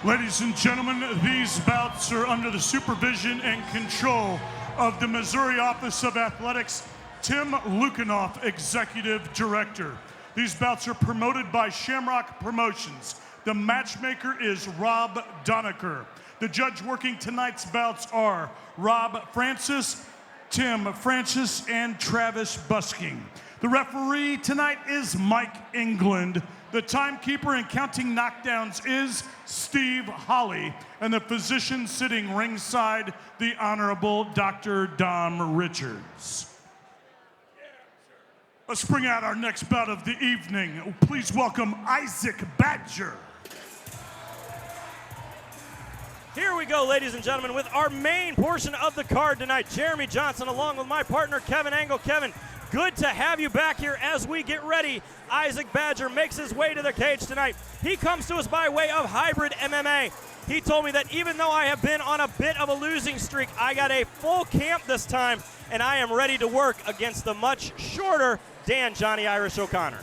Ladies and gentlemen, these bouts are under the supervision and control of the Missouri Office of Athletics, Tim Lukanoff, Executive Director. These bouts are promoted by Shamrock Promotions. The matchmaker is Rob Donaker. The judge working tonight's bouts are Rob Francis, Tim Francis, and Travis Busking. The referee tonight is Mike England. The timekeeper and counting knockdowns is Steve Holly, and the physician sitting ringside, the Honorable Dr. Dom Richards. Let's bring out our next bout of the evening. Please welcome Issac Badger. Here we go, ladies and gentlemen, with our main portion of the card tonight. Jeremy Johnson along with my partner, Kevin Angle. Kevin, good to have you back here as we get ready. Issac Badger makes his way to the cage tonight. He comes to us by way of hybrid MMA. He told me that even though I have been on a bit of a losing streak, I got a full camp this time, and I am ready to work against the much shorter Dan Johnny Irish O'Connor.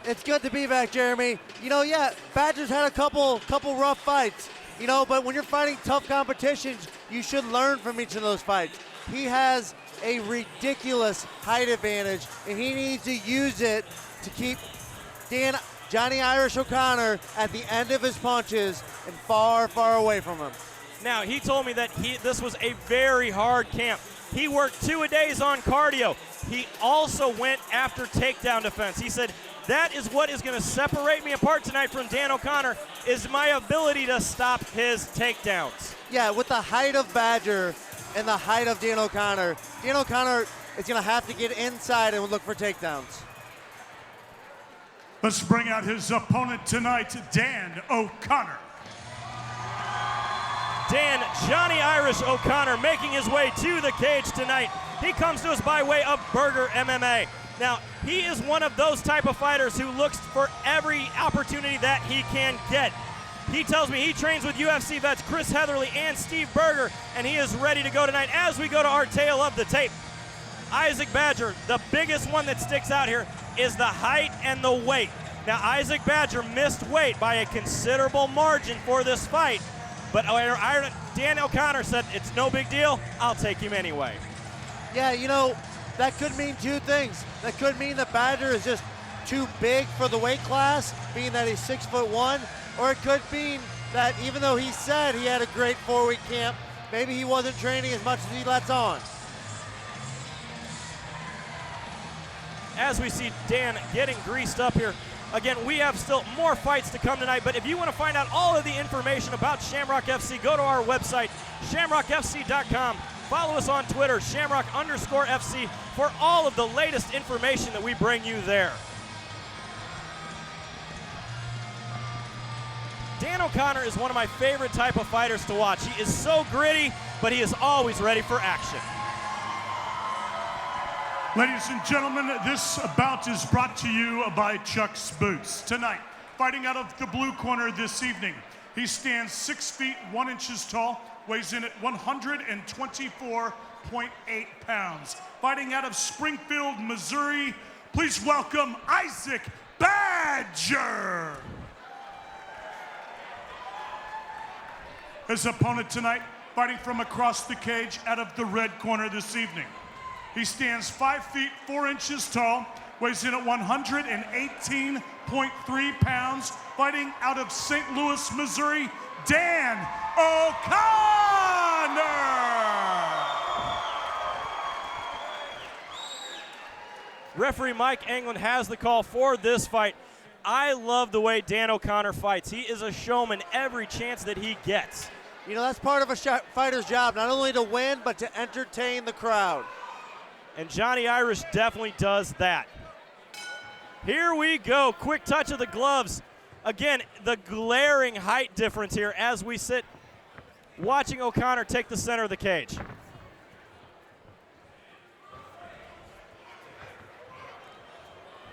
It's good to be back, Jeremy. You know, yeah, Badger's had a couple rough fights, you know, but when you're fighting tough competitions, you should learn from each of those fights. He has a ridiculous height advantage, and he needs to use it to keep Johnny Irish O'Connor at the end of his punches and far, far away from him. Now, he told me that this was a very hard camp. He worked 2 days on cardio. He also went after takedown defense. He said, that is what is going to separate me apart tonight from Dan O'Connor, is my ability to stop his takedowns. Yeah, with the height of Badger and the height of Dan O'Connor is going to have to get inside and look for takedowns. Let's bring out his opponent tonight, Dan O'Connor. Dan Johnny Irish O'Connor making his way to the cage tonight. He comes to us by way of Burger MMA. Now, he is one of those type of fighters who looks for every opportunity that he can get. He tells me he trains with UFC vets Chris Heatherly and Steve Berger, and he is ready to go tonight as we go to our tale of the tape. Issac Badger, the biggest one that sticks out here is the height and the weight. Now, Issac Badger missed weight by a considerable margin for this fight, but Dan O'Connor said, it's no big deal, I'll take him anyway. Yeah, you know, that could mean two things. That could mean that Badger is just too big for the weight class, being that he's 6'1", or it could mean that even though he said he had a great 4-week camp, maybe he wasn't training as much as he lets on. As we see Dan getting greased up here, again, we have still more fights to come tonight, but if you want to find out all of the information about Shamrock FC, go to our website, shamrockfc.com. Follow us on Twitter, Shamrock_FC, for all of the latest information that we bring you there. Dan O'Connor is one of my favorite type of fighters to watch. He is so gritty, but he is always ready for action. Ladies and gentlemen, this bout is brought to you by Chuck's Boots. Tonight, fighting out of the blue corner this evening, he stands 6 feet 1 inches tall, weighs in at 124.8 pounds. Fighting out of Springfield, Missouri, please welcome Issac Badger. His opponent tonight, fighting from across the cage out of the red corner this evening. He stands 5 feet 4 inches tall, weighs in at 118.3 pounds, fighting out of St. Louis, Missouri, Dan O'Connor! Referee Mike England has the call for this fight. I love the way Dan O'Connor fights. He is a showman every chance that he gets. You know, that's part of a fighter's job, not only to win, but to entertain the crowd. And Johnny Irish definitely does that. Here we go, quick touch of the gloves. Again, the glaring height difference here as we sit watching O'Connor take the center of the cage.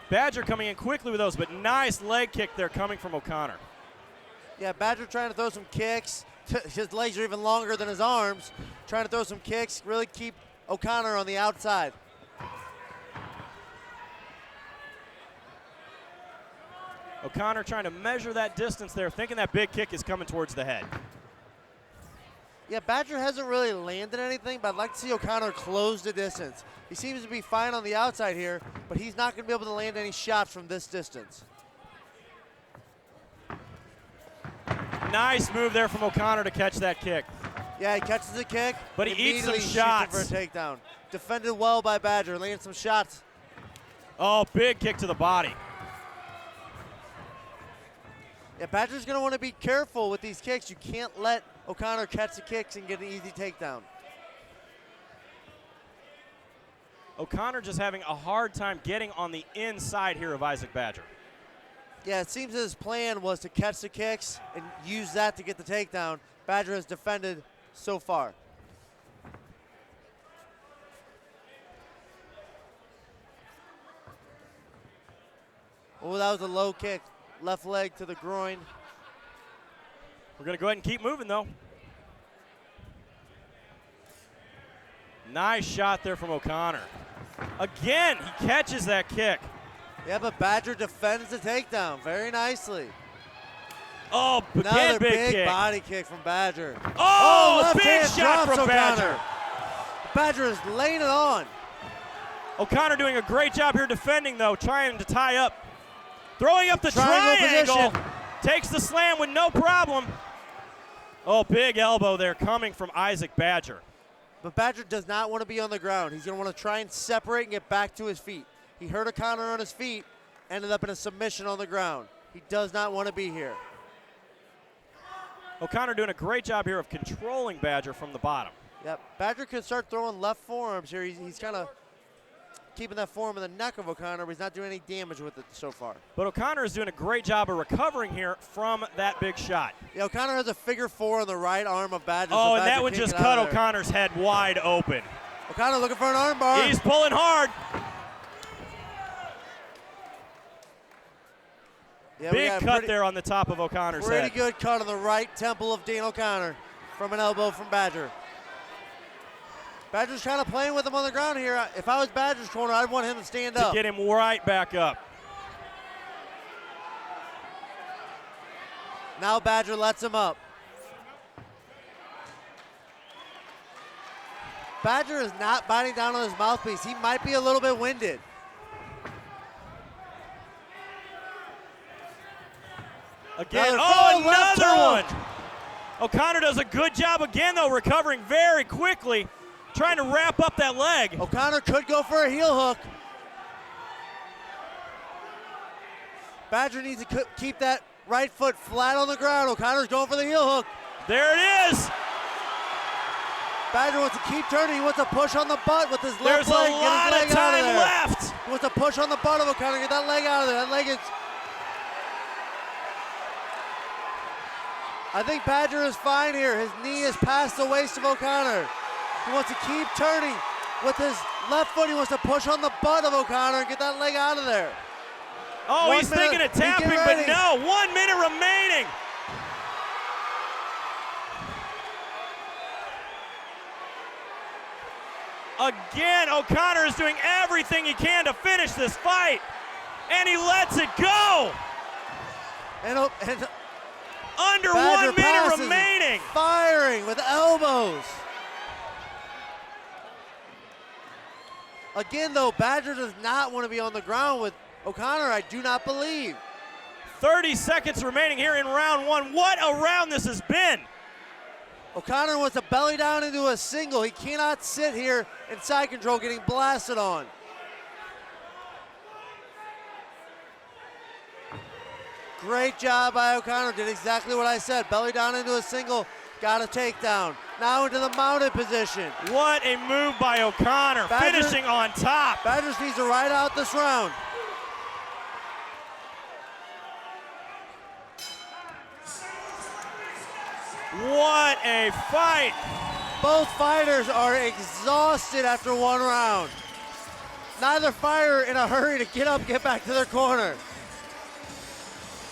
Badger coming in quickly with those, but nice leg kick there coming from O'Connor. Yeah, Badger trying to throw some kicks. His legs are even longer than his arms. Trying to throw some kicks, really keep O'Connor on the outside. O'Connor trying to measure that distance there, thinking that big kick is coming towards the head. Yeah, Badger hasn't really landed anything, but I'd like to see O'Connor close the distance. He seems to be fine on the outside here, but he's not going to be able to land any shots from this distance. Nice move there from O'Connor to catch that kick. Yeah, he catches the kick, but he eats some shoots shots it for a takedown. Defended well by Badger, landed some shots. Oh, big kick to the body. Yeah, Badger's going to want to be careful with these kicks. You can't let O'Connor catch the kicks and get an easy takedown. O'Connor just having a hard time getting on the inside here of Isaac Badger. Yeah, it seems his plan was to catch the kicks and use that to get the takedown. Badger has defended so far. Oh, that was a low kick. Left leg to the groin. We're going to go ahead and keep moving, though. Nice shot there from O'Connor. Again, he catches that kick. Yeah, but Badger defends the takedown very nicely. Oh, another big kick. Body kick from Badger. Oh, big hand shot drops from O'Connor. Badger. Badger is laying it on. O'Connor doing a great job here defending, though, trying to tie up. Throwing up the triangle triangle. Takes the slam with no problem. Oh, big elbow there coming from Isaac Badger. But Badger does not want to be on the ground. He's going to want to try and separate and get back to his feet. He hurt O'Connor on his feet, ended up in a submission on the ground. He does not want to be here. O'Connor doing a great job here of controlling Badger from the bottom. Yep, Badger could start throwing left forearms here. He's kind of keeping that forearm in the neck of O'Connor, but he's not doing any damage with it so far. But O'Connor is doing a great job of recovering here from that big shot. Yeah, O'Connor has a figure four on the right arm of Badger. Oh, so and Badger that would can't just get out cut of there. O'Connor's head wide open. O'Connor looking for an arm bar. He's pulling hard. Yeah, big cut there on the top of O'Connor's head. Pretty good cut on the right temple of Dan O'Connor from an elbow from Badger. Badger's kind of playing with him on the ground here. If I was Badger's corner, I'd want him to stand up. To get him right back up. Now Badger lets him up. Badger is not biting down on his mouthpiece. He might be a little bit winded. Again, another one. O'Connor does a good job again, though, recovering very quickly, trying to wrap up that leg. O'Connor could go for a heel hook. Badger needs to keep that right foot flat on the ground. O'Connor's going for the heel hook. There it is. Badger wants to keep turning. He wants to push on the butt with his left leg. There's a lot of time left. He wants to push on the butt of O'Connor, get that leg out of there. That leg is... I think Badger is fine here. His knee is past the waist of O'Connor. He wants to keep turning with his left foot. He wants to push on the butt of O'Connor and get that leg out of there. Oh, he's thinking of tapping, but no. 1 minute remaining. Again, O'Connor is doing everything he can to finish this fight, and he lets it go. And under Badger 1 minute remaining. Firing with elbows. Again, though, Badger does not want to be on the ground with O'Connor, I do not believe. 30 seconds remaining here in round one. What a round this has been. O'Connor wants to belly down into a single. He cannot sit here in side control getting blasted on. Great job by O'Connor, did exactly what I said. Belly down into a single, got a takedown. Now into the mounted position. What a move by O'Connor, finishing on top. Badger needs to ride out this round. What a fight. Both fighters are exhausted after one round. Neither fighter in a hurry to get up, get back to their corner.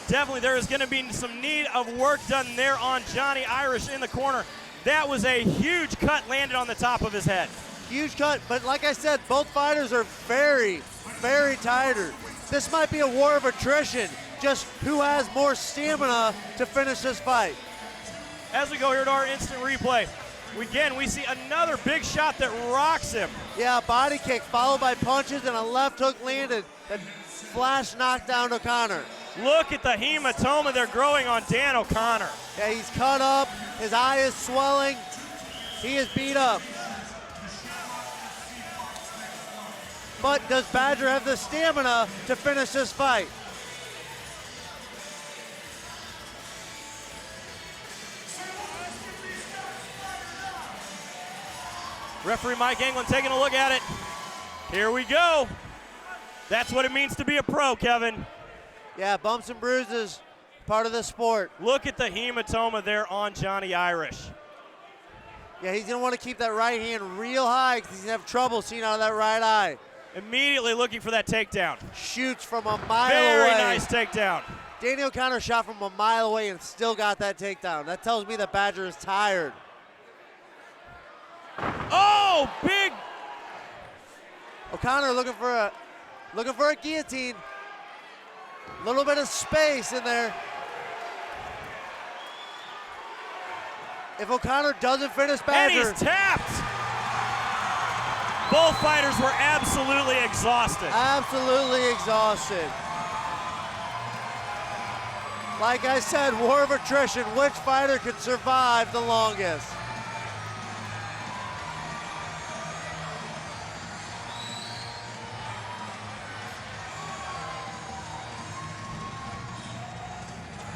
Definitely there is going to be some need of work done there on Johnny Irish in the corner. That was a huge cut landed on the top of his head. Huge cut, but like I said, both fighters are very, very tired. This might be a war of attrition. just who has more stamina to finish this fight. As we go here to our instant replay, we see another big shot that rocks him. Yeah, body kick followed by punches and a left hook landed that flash knocked down O'Connor. Look at the hematoma they're growing on Dan O'Connor. Yeah, he's cut up, his eye is swelling, he is beat up. But does Badger have the stamina to finish this fight? Referee Mike Anglin taking a look at it. Here we go. That's what it means to be a pro, Kevin. Yeah, bumps and bruises, part of the sport. Look at the hematoma there on Johnny Irish. Yeah, he's gonna want to keep that right hand real high because he's gonna have trouble seeing out of that right eye. Immediately looking for that takedown. Shoots from a mile Very away. nice takedown. Danny O'Connor shot from a mile away and still got that takedown. That tells me that Badger is tired. Oh, big. O'Connor looking for a guillotine. A little bit of space in there. If O'Connor doesn't finish Badger. And he's tapped. Both fighters were absolutely exhausted. Absolutely exhausted. Like I said, war of attrition. Which fighter could survive the longest?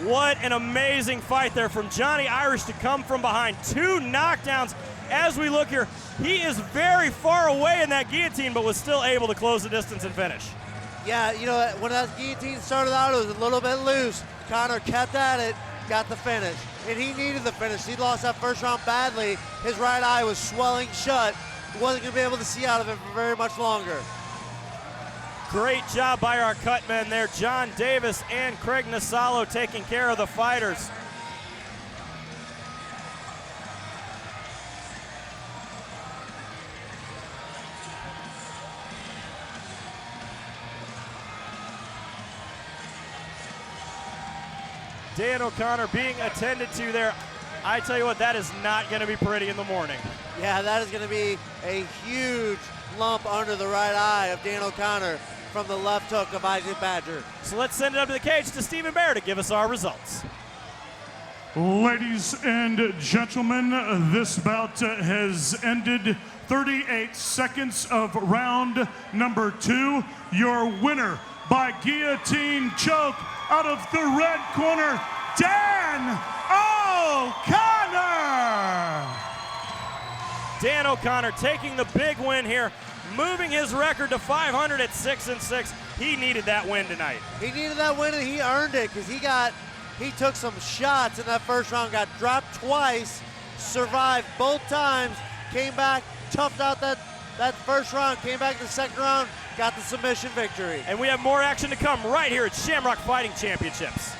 What an amazing fight there from Johnny Irish to come from behind. 2 knockdowns. As we look here, he is very far away in that guillotine, but was still able to close the distance and finish. Yeah, you know, when that guillotine started out, it was a little bit loose. Connor kept at it, got the finish. And he needed the finish. He lost that first round badly. His right eye was swelling shut. He wasn't going to be able to see out of it for very much longer. Great job by our cut men there. John Davis and Craig Nasalo taking care of the fighters. Dan O'Connor being attended to there. I tell you what, that is not going to be pretty in the morning. Yeah, that is going to be a huge lump under the right eye of Dan O'Connor from the left hook of Isaac Badger. So let's send it up to the cage to Stephen Bear to give us our results. Ladies and gentlemen, this bout has ended 38 seconds of round number 2. Your winner by guillotine choke out of the red corner, Dan O'Connor! Dan O'Connor taking the big win here, moving his record to 500 at 6-6. He needed that win tonight. He needed that win and he earned it because he took some shots in that first round, got dropped twice, survived both times, came back, toughed out that first round, came back to the second round, got the submission victory. And we have more action to come right here at Shamrock Fighting Championships.